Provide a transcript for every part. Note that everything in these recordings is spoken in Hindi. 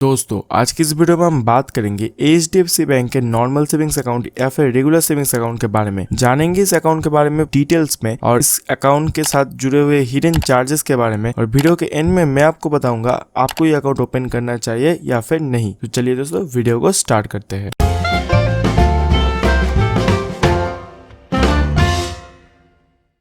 दोस्तों आज की इस वीडियो में हम बात करेंगे HDFC बैंक के नॉर्मल सेविंग्स अकाउंट या फिर रेगुलर सेविंग्स अकाउंट के बारे में। जानेंगे इस अकाउंट के बारे में डिटेल्स में और इस अकाउंट के साथ जुड़े हुए हिडन चार्जेस के बारे में। और वीडियो के एंड में मैं आपको बताऊंगा आपको ये अकाउंट ओपन करना चाहिए या फिर नहीं। तो चलिए दोस्तों वीडियो को स्टार्ट करते हैं।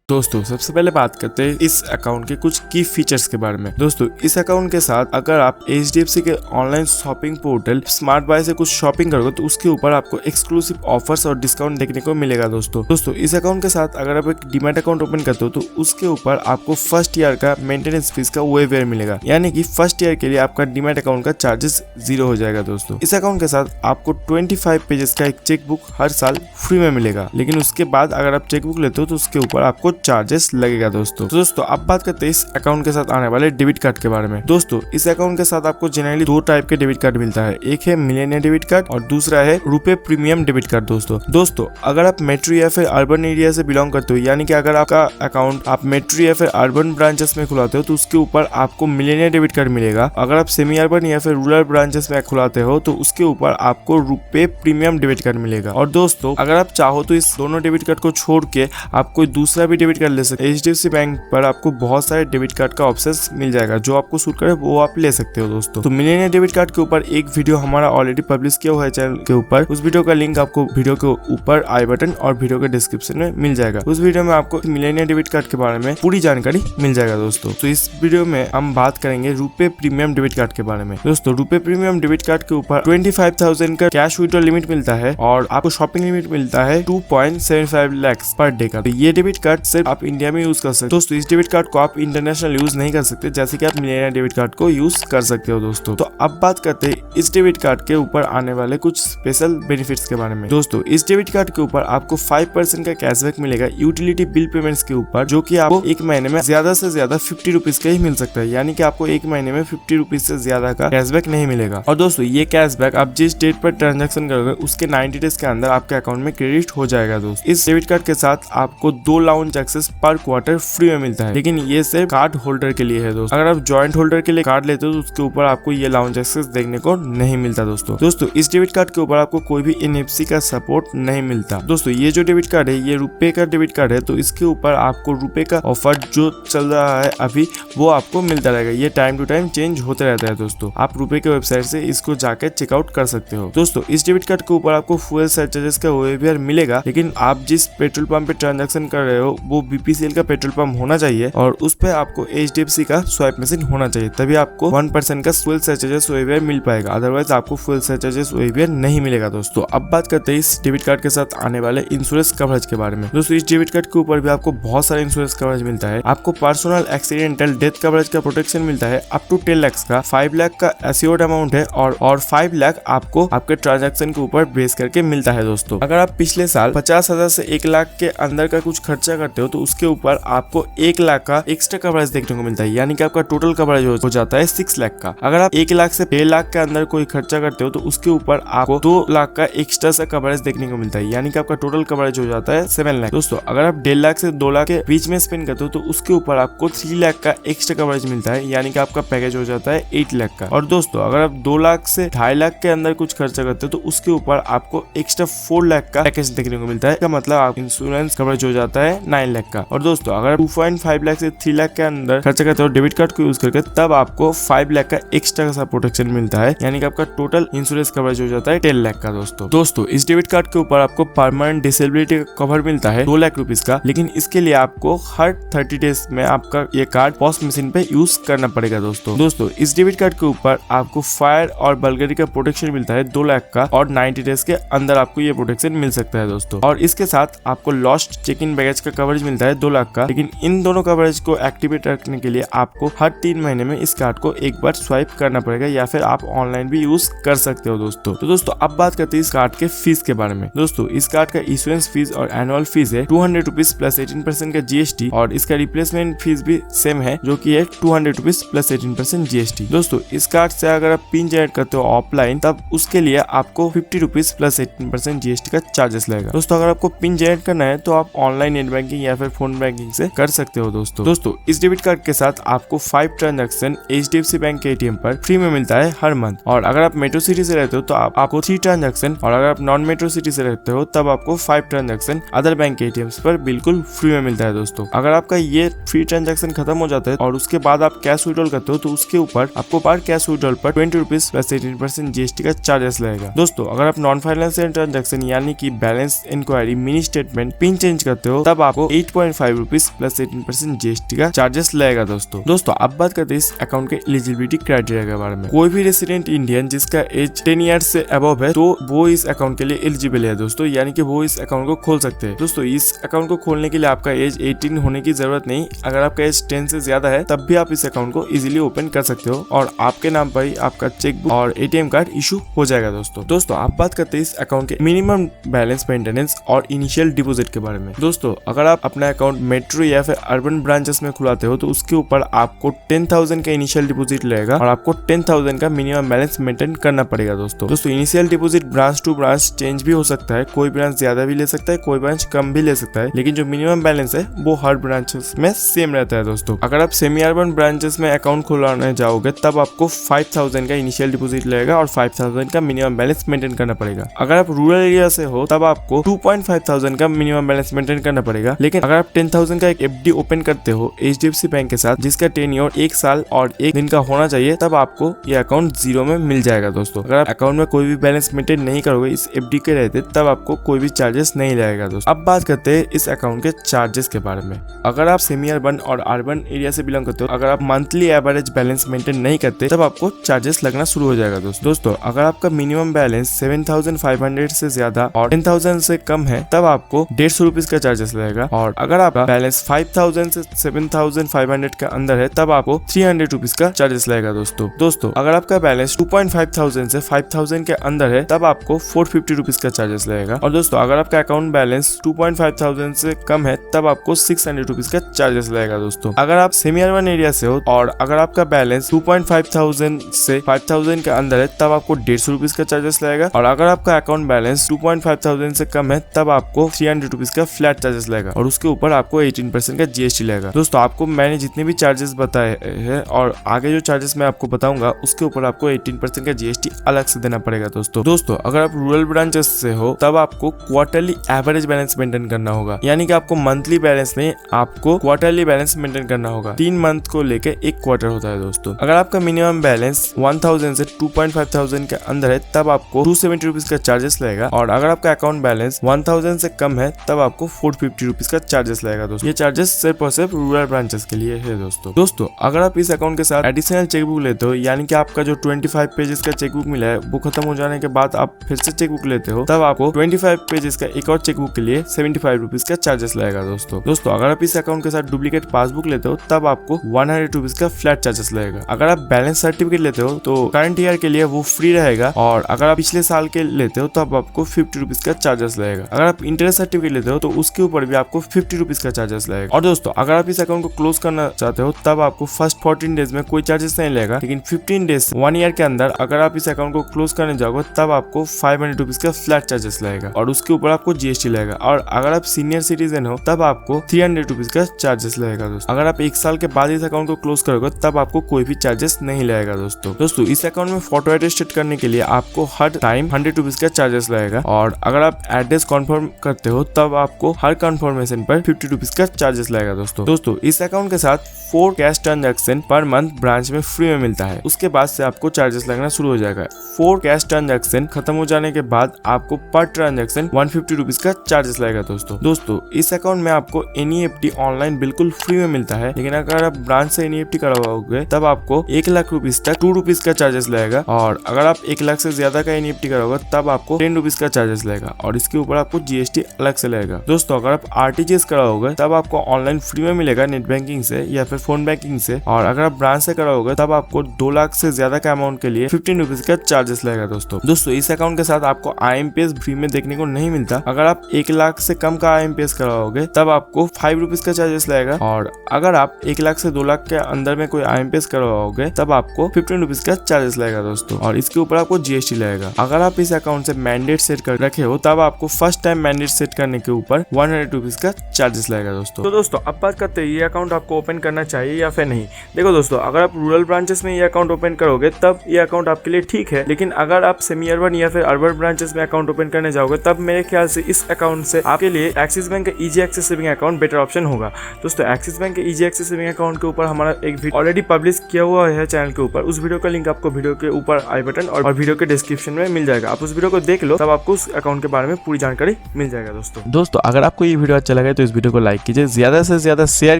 दोस्तों सबसे पहले बात करते हैं इस अकाउंट के कुछ की फीचर्स के बारे में। दोस्तों इस अकाउंट के साथ अगर आप HDFC के online shopping portal smart bye से कुछ शॉपिंग करोगे तो उसके ऊपर आपको एक्सक्लूसिव ऑफर्स और डिस्काउंट देखने को मिलेगा। दोस्तों इस अकाउंट के साथ अगर आप एक डीमैट अकाउंट ओपन करते हो तो उसके ऊपर आपको फर्स्ट ईयर का मेंटेनेंस फीस का वेवफेयर मिलेगा, यानी कि फर्स्ट ईयर के लिए आपका डीमैट अकाउंट का चार्जेस 0 हो जाएगा। दोस्तों इस अकाउंट के साथ आपको 25 पेजेस का एक चेकबुक हर साल फ्री में मिलेगा, लेकिन उसके बाद अगर आप चेकबुक लेते हो तो उसके ऊपर आपको चार्जेस लगेगा। दोस्तों अब बात करते हैं इस अकाउंट के साथ आने वाले डेबिट कार्ड के बारे में। दोस्तों इस अकाउंट के साथ आपको जनरली दो टाइप के डेबिट कार्ड मिलता है, एक है मिलेनियर डेबिट कार्ड और दूसरा है रुपे प्रीमियम डेबिट कार्ड। दोस्तों अगर आप मेट्रो या फिर अर्बन एरिया से बिलोंग करते हो, यानी कि अगर आपका अकाउंट आप मेट्रो या फिर अर्बन ब्रांचेस में खुलाते हो तो उसके ऊपर आपको मिलेनियर डेबिट कार्ड मिलेगा। अगर आप सेमी अर्बन या फिर रूरल ब्रांचेस में खुलाते हो तो उसके ऊपर आपको रुपे प्रीमियम डेबिट कार्ड मिलेगा। और दोस्तों अगर आप चाहो तो इस दोनों डेबिट कार्ड को छोड़ के आप कोई दूसरा भी डेबिट कार्ड ले सकते हैं। HDFC बैंक पर आपको बहुत सारे डेबिट कार्ड का ऑप्शंस मिल जाएगा, जो आपको सूट करे वो आप ले सकते हो। दोस्तों तो मिलेनियर डेबिट कार्ड के ऊपर एक वीडियो हमारा ऑलरेडी पब्लिश किया हुआ है चैनल के ऊपर, उस वीडियो का लिंक आपको वीडियो के ऊपर आई बटन और वीडियो के डिस्क्रिप्शन में मिल जाएगा। उस वीडियो में आपको मिलेनियर डेबिट कार्ड के बारे में पूरी जानकारी मिल जाएगा। दोस्तों तो इस वीडियो में हम बात करेंगे रुपे प्रीमियम डेबिट कार्ड के बारे में। दोस्तों रुपे प्रीमियम डेबिट कार्ड के ऊपर 25,000 का कैश विड्रॉल लिमिट मिलता है और आपको शॉपिंग लिमिट मिलता है 2.75 लाख पर डे का। तो ये डेबिट कार्ड सिर्फ आप इंडिया में यूज कर सकते हो। दोस्तों इस डेबिट कार्ड को आप इंटरनेशनल यूज नहीं कर सकते, जैसे कि आप मिलेनियर डेबिट कार्ड को यूज कर सकते हो। दोस्तों तो अब बात करते हैं इस डेबिट कार्ड के ऊपर आने वाले कुछ स्पेशल बेनिफिट्स के बारे में। दोस्तों इस डेबिट कार्ड के ऊपर आपको 5% का कैशबैक मिलेगा यूटिलिटी बिल पेमेंट्स के ऊपर, जो कि आपको एक महीने में ज्यादा से ज्यादा 50 रुपीज का ही मिल सकता है, यानी कि आपको एक महीने में 50 रुपीज से ज्यादा का कैशबैक नहीं मिलेगा। और दोस्तों ये कैशबैक आप जिस डेट पर ट्रांजेक्शन करोगे उसके 90 डेज के अंदर आपके अकाउंट में क्रेडिट हो जाएगा। दोस्तों इस डेबिट कार्ड के साथ आपको 2 लाउंज एक्सेस पर क्वार्टर फ्री में मिलता है, लेकिन ये सिर्फ कार्ड होल्डर के लिए है। दोस्तों अगर आप जॉइंट होल्डर के लिए कार्ड लेते हो तो उसके ऊपर आपको ये लाउंज एक्सेस देखने को नहीं मिलता। दोस्तों इस डेबिट कार्ड के ऊपर आपको कोई भी NFC का सपोर्ट नहीं मिलता। दोस्तों ये जो डेबिट कार्ड है ये रुपए का डेबिट कार्ड है, तो इसके ऊपर आपको रुपए का ऑफर जो चल रहा है अभी वो आपको मिलता रहेगा। ये टाइम टू टाइम चेंज होते रहता है। दोस्तों आप रुपए के वेबसाइट से इसको जाकर चेकआउट कर सकते हो। दोस्तों इस डेबिट कार्ड के ऊपर आपको फ्यूल सरचार्जेस का वेवफेयर मिलेगा, लेकिन आप जिस पेट्रोल पंप पे ट्रांजेक्शन कर रहे हो वो BPCL का पेट्रोल पंप होना चाहिए और उस पर आपको HDFC का स्वाइप मशीन होना चाहिए, तभी आपको 1% का फ्यूल सरचार्जेस वेवफेयर मिल पाएगा, अदरवाइज आपको फ्यूल सरचार्जेस वेवफेयर नहीं मिलेगा। दोस्तों अब बात करते हैं इस डेबिट कार्ड के साथ आने वाले इंश्योरेंस कवरेज के बारे में। दोस्तों इस डेबिट कार्ड के ऊपर भी आपको बहुत सारे इंश्योरेंस कवरेज मिलता है। आपको पर्सनल एक्सीडेंटल डेथ कवरेज का प्रोटेक्शन मिलता है अप टू 10 लाख का, 5 लाख का एश्योर्ड अमाउंट है और 5 लाख आपको आपके ट्रांजेक्शन के ऊपर बेस करके मिलता है। दोस्तों अगर आप पिछले साल 50,000 से 1 लाख के अंदर का कुछ खर्चा करते हो तो उसके ऊपर आपको 1 लाख का एक्स्ट्रा कवरेज देखने को मिलता है, यानी कि आपका टोटल कवरेज हो जाता है 6 लाख का। अगर आप 1 लाख से 1.5 लाख के अंदर कोई खर्चा करते हो तो उसके ऊपर आपको 2 लाख का एक्स्ट्रा सा कवरेज देखने को मिलता है, यानी कि आपका टोटल कवरेज हो जाता है 7 लाख। दोस्तों अगर आप 1.5 लाख से 2 लाख के बीच में स्पेंड करते हो तो उसके ऊपर आपको 3 लाख का एक्स्ट्रा कवरेज मिलता है, यानी कि आपका पैकेज हो जाता है 8 लाख का। और दोस्तों अगर आप 2 लाख से 2.5 लाख के अंदर कुछ खर्चा करते हो तो उसके ऊपर आपको एक्स्ट्रा 4 लाख का पैकेज देखने को मिलता है, इसका मतलब आप इंश्योरेंस कवरेज हो जाता है 9 लाख का। और दोस्तों अगर 2.5 लाख से 3 लाख के अंदर खर्चा करते हो डेबिट कार्ड को यूज करके तब आपको 5 लाख का एक्स्ट्रा का प्रोटेक्शन मिलता है, यानी कि आपका टोटल इंश्योरेंस कवरेज हो जाता है 10 लाख का। दोस्तों इस डेबिट कार्ड के ऊपर आपको परमानेंट डिसेबिलिटी कवर मिलता है 2 लाख रुपीज का, लेकिन इसके लिए आपको हर 30 डेज में आपका ये कार्ड पॉस मशीन पे यूज करना पड़ेगा। दोस्तों इस डेबिट कार्ड के ऊपर आपको फायर और बर्गलरी का प्रोटेक्शन मिलता है 2 लाख का और 90 डेज के अंदर आपको ये प्रोटेक्शन मिल सकता है। दोस्तों और इसके साथ आपको लॉस्ट चेक इन बैगेज का कवरेज मिलता है 2 लाख का, लेकिन इन दोनों कवरेज को एक्टिवेट रखने के लिए आपको हर 3 महीने में इस कार्ड को एक बार स्वाइप करना पड़ेगा, या फिर आप ऑनलाइन भी यूज कर सकते हो। दोस्तों अब बात करते हैं इस कार्ड के फीस के बारे में। दोस्तों इस कार्ड का इश्यूएंस फीस और एनुअल फीस है 200 रुपीज प्लस 18% का GST, और इसका रिप्लेसमेंट फीस भी सेम है जो कि है 200 रुपीज प्लस 18% GST। दोस्तों इस कार्ड से अगर आप पिन जनरेट करते हो ऑफलाइन तब उसके लिए आपको 50 रुपीज प्लस 18% GST का चार्जेस लगेगा। दोस्तों अगर आपको पिन जनरेट करना है तो आप ऑनलाइन नेट बैंकिंग या फिर फोन बैंकिंग से कर सकते हो दोस्तों इस डेबिट कार्ड के साथ आपको 5 ट्रांजैक्शन HDFC बैंक के ATM पर फ्री में मिलता है हर मंथ। और अगर आप मेट्रो सिटी से रहते हो तो आपको 3 ट्रांजैक्शन, और अगर आप नॉन मेट्रो सिटी से रहते हो तब आपको 5 ट्रांजैक्शन अदर बैंक के ATMs पर बिल्कुल फ्री में मिलता है दोस्तों। अगर आपका ये फ्री ट्रांजैक्शन खत्म हो जाता है और उसके बाद आप कैश विड्रॉल करते हो तो उसके ऊपर आपको पर कैश विड्रॉल पर 20 रुपीज प्लस 18% GST का चार्जेस लगेगा दोस्तों। अगर आप नॉन फाइनेंशियल ट्रांजैक्शन यानी कि balance inquiry, mini statement, pin change करते हो तब आपको 8.5 रुपीज प्लस 18% GST का चार्जेस लगेगा दोस्तों अब बात करते हैं इस अकाउंट के एलिजिबिलिटी क्राइटेरिया के बारे में। कोई भी रेसिडेंट इंडियन जिसका एज 10 ईयर्स से अबव है तो वो इस अकाउंट के लिए एलिजिबल है दोस्तों, यानी कि वो इस अकाउंट को खोल सकते हैं दोस्तों। इस अकाउंट को खोलने के लिए आपका एज 18 होने की जरूरत नहीं। अगर आपका एज 10 से ज्यादा है तब भी आप इस अकाउंट को इजीली ओपन कर सकते हो और आपके नाम पर ही आपका चेकबुक और ATM कार्ड इशू हो जाएगा दोस्तों आप बात करते हैं इस अकाउंट के मिनिमम बैलेंस मेंटेनेंस और इनिशियल डिपॉजिट के बारे में। दोस्तों अगर आप अपना अकाउंट मेट्रो या फिर अर्बन ब्रांचेस में खुलाते हो तो उसके ऊपर आपको 10,000 का इनिशियल डिपॉजिट लगेगा और आपको 10,000 का मिनिमम बैलेंस मेंटेन करना पड़ेगा दोस्तों initial deposit branch to branch change भी हो सकता है, कोई ब्रांच ज्यादा भी ले सकता है, कोई ब्रांच कम भी ले सकता है, लेकिन जो मिनिमम बैलेंस है वो हर ब्रांचेस में सेम रहता है दोस्तों। अगर आप सेमी अर्बन ब्रांचेस में अकाउंट खुलाने जाओगे तब आपको 5,000 का इनिशियल डिपॉजिट लगेगा और 5,000 का मिनिमम बैलेंस मेंटेन करना पड़ेगा। अगर आप रूरल एरिया से हो तब आपको 2.5,000 का मिनिमम बैलेंस मेंटेन करना पड़ेगा। लेकिन अगर आप 10,000 का एक FD ओपन करते हो HDFC बैंक के साथ जिसका टेन्योर 1 साल और 1 दिन का होना चाहिए तब आपको ये अकाउंट 0 में मिल जाएगा दोस्तों। अगर आप अकाउंट में कोई भी बैलेंस मेंटेन नहीं करोगे इस FD के रहते तब आपको कोई भी चार्जेस नहीं लगेगा दोस्तों। अब बात करते हैं इस अकाउंट के चार्जेस के बारे में। अगर आप सेमी अर्बन और अर्बन एरिया से बिलोंग करते हो, अगर आप मंथली एवरेज बैलेंस मेंटेन नहीं करते तब आपको चार्जेस लगना शुरू हो जाएगा दोस्तों। अगर आपका मिनिमम बैलेंस 7,500 से ज्यादा और 10,000 से कम है तब आपको 150 रुपीज का चार्जेस लगेगा, और अगर आपका बैलेंस 5,000 से 7,500 के अंदर है तब आपको 300 रुपीज का चार्जेस लगेगा दोस्तों अगर आपका बैलेंस 2.5,000 से 5,000 के अंदर है तब आपको 450 रुपीज का चार्जेस लगेगा, और दोस्तों अगर आपका अकाउंट बैलेंस 2.5,000 से कम है तब आपको 600 रुपीज का चार्जेस लगेगा दोस्तों। अगर आप सेमी अर्बन एरिया से हो और अगर आपका बैलेंस 2.5,000 से 5,000 के अंदर है तब आपको 150 रुपीज का चार्जेस लगेगा, और अगर आपका अकाउंट बैलेंस 2.5,000 से कम है तब आपको 300 रुपीज का फ्लैट चार्जेस लगेगा और उसके ऊपर आपको 18% का GST लगेगा। दोस्तों आपको मैंने जितने भी चार्जेस बताए हैं और आगे जो चार्जेस मैं आपको बताऊंगा उसके ऊपर आपको 18% का GST अलग से देना पड़ेगा दोस्तों अगर आप रूरल ब्रांचेस से हो तब आपको क्वार्टरली एवरेज बैलेंस मेंटेन करना होगा, यानी कि आपको मंथली बैलेंस नहीं, आपको क्वार्टरली बैलेंस मेंटेन करना होगा। 3 मंथ को लेकर 1 क्वार्टर होता है दोस्तों। अगर आपका मिनिमम बैलेंस 1,000 से 2.5,000 के अंदर है तब आपको 270 रुपीज का चार्जेस लगेगा, और अगर आपका अकाउंट बैलेंस 1,000 से कम है तब आपको 450 रुपीज का चार्जेस लगेगा दोस्तों। ये चार्जेस सिर्फ और सिर्फ रूरल ब्रांचेस के लिए है दोस्तों अगर आप इस अकाउंट के साथ एडिशनल चेकबुक लेते हो, यानी कि आपका जो 25 पेजेस का चेकबुक मिला है वो खत्म हो जाने के बाद आप फिर से चेकबुक लेते हो तब आपको 25 पेजेस का एक और चेकबुक के लिए 75 रुपीज का चार्जेस लगेगा दोस्तों अगर आप इस अकाउंट के साथ डुप्लीकेट पासबुक लेते हो तब आपको 100 रुपीज का फ्लैट चार्जेस लगेगा। अगर आप बैलेंस सर्टिफिकेट लेते हो तो करंट ईयर के लिए वो फ्री रहेगा, और अगर आप पिछले साल के लेते हो तब आपको 50 रुपीज का चार्जेस लगेगा। अगर आप इंटरेस्ट सर्टिफिकेट लेते हो तो उसके ऊपर भी आपको 50 रुपीज का चार्जेस लगेगा। और दोस्तों अगर आप इस अकाउंट को क्लोज करना चाहते हो तब आपको फर्स्ट 14 डेज में कोई चार्जेस नहीं लगेगा, लेकिन 15 डेज 1 ईयर के अंदर अगर आप इस अकाउंट को क्लोज करने जाओगे तब आपको 500 रुपीज का फ्लैट चार्जेस लगेगा और उसके ऊपर आपको GST लगेगा, और अगर आप सीनियर सिटीजन हो तब आपको 300 रुपीज का चार्जेस लगेगा दोस्तों। अगर आप 1 साल के बाद इस अकाउंट को क्लोज करोगे तब आपको कोई भी चार्जेस नहीं लगेगा दोस्तों इस अकाउंट में फोटो अटेस्टेड करने के लिए आपको हर टाइम 100 रुपीज का चार्जेस लगेगा, और अगर आप एड्रेस कन्फर्म करते हो तब आपको हर कंफर्मेशन पर 50 रुपीज का चार्जेस लगेगा दोस्तों इस अकाउंट के साथ 4 cash transaction per month branch में फ्री में मिलता है, उसके बाद से आपको चार्जेस लगना शुरू हो जाएगा। 4 कैश ट्रांजैक्शन खत्म हो जाने के बाद आपको पर ट्रांजैक्शन 150 रुपीज का चार्जेस लगेगा दोस्तों इस अकाउंट में आपको NEFT ऑनलाइन बिल्कुल फ्री में मिलता है, लेकिन अगर आप ब्रांच से NEFT करवाओगे तब आपको 1 लाख रुपीज तक 2 रुपीज का चार्जेस लगेगा, और अगर आप 1 लाख से ज्यादा का NEFT कराओगे तब आपको 10 रुपीज का चार्जेस लगेगा और इसके ऊपर आपको GST अलग से लगेगा। दोस्तों अगर आप RTGS कराओगे तब आपको ऑनलाइन फ्री में मिलेगा नेट बैंकिंग से या फिर फोन बैंकिंग से, और अगर आप ब्रांच से कराओगे तब आपको 2 लाख से ज्यादा का अमाउंट के लिए 15 रुपीज का चार्जेस लगेगा दोस्तों इस अकाउंट के साथ आपको IMPS फ्री में देखने को नहीं मिलता। अगर आप 1 लाख से कम का IMPS कराओगे तब आपको 5 रुपीज का चार्जेस लगेगा, और अगर आप 1 लाख से 2 लाख के अंदर में कोई IMPS करवाओगे तब आपको 15 रुपीज का चार्जेस लगेगा दोस्तों, और इसके ऊपर आपको GST लगेगा। अगर आप इस अकाउंट से मैंडेट सेट कर रखे हो तब आपको फर्स्ट टाइम मैंडेट सेट करने के ऊपर 100 रुपीज का चार्जेस लगेगा दोस्तों। तो दोस्तों अब बात करते हैं ये अकाउंट आपको ओपन करना चाहिए या फिर नहीं। देखो दोस्तों, अगर आप रूरल ब्रांचेस में ये अकाउंट ओपन करोगे तब ये अकाउंट आपके लिए ठीक है, लेकिन अगर आप सेमी अर्बन या फिर अर्बन ब्रांचेस में अकाउंट ओपन करने जाओगे तब मेरे ख्याल से इस अकाउंट से आपके लिए एक्सिस बैंक का easy access saving account better option होगा। दोस्तों एक्सिस बैंक के इजी एक्सेस सेविंग अकाउंट के ऊपर हमारा एक वीडियो ऑलरेडी पब्लिश किया हुआ है चैनल के ऊपर। उस वीडियो का लिंक आपको वीडियो के ऊपर आई बटन और वीडियो के डिस्क्रिप्शन में मिल जाएगा। आप उस वीडियो को देख लो, तब आपको उस अकाउंट के बारे में पूरी जानकारी मिल जाएगा। दोस्तों अगर आपको ये वीडियो अच्छा लगे तो इस वीडियो को लाइक कीजिए, ज्यादा से ज्यादा शेयर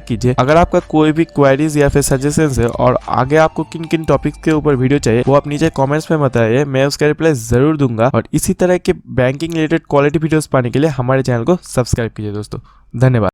कीजिए। अगर आपका कोई भी क्वेरीज या फिर सजेशंस है और आगे आपको किन किन टॉपिक्स के ऊपर वीडियो चाहिए वो आप नीचे कमेंट्स में बताइए, मैं उसका रिप्लाई जरूर दूंगा। और इसी तरह के बैंकिंग रिलेटेड क्वालिटी वीडियोस पाने के लिए हमारे चैनल को सब्सक्राइब कीजिए। दोस्तों धन्यवाद।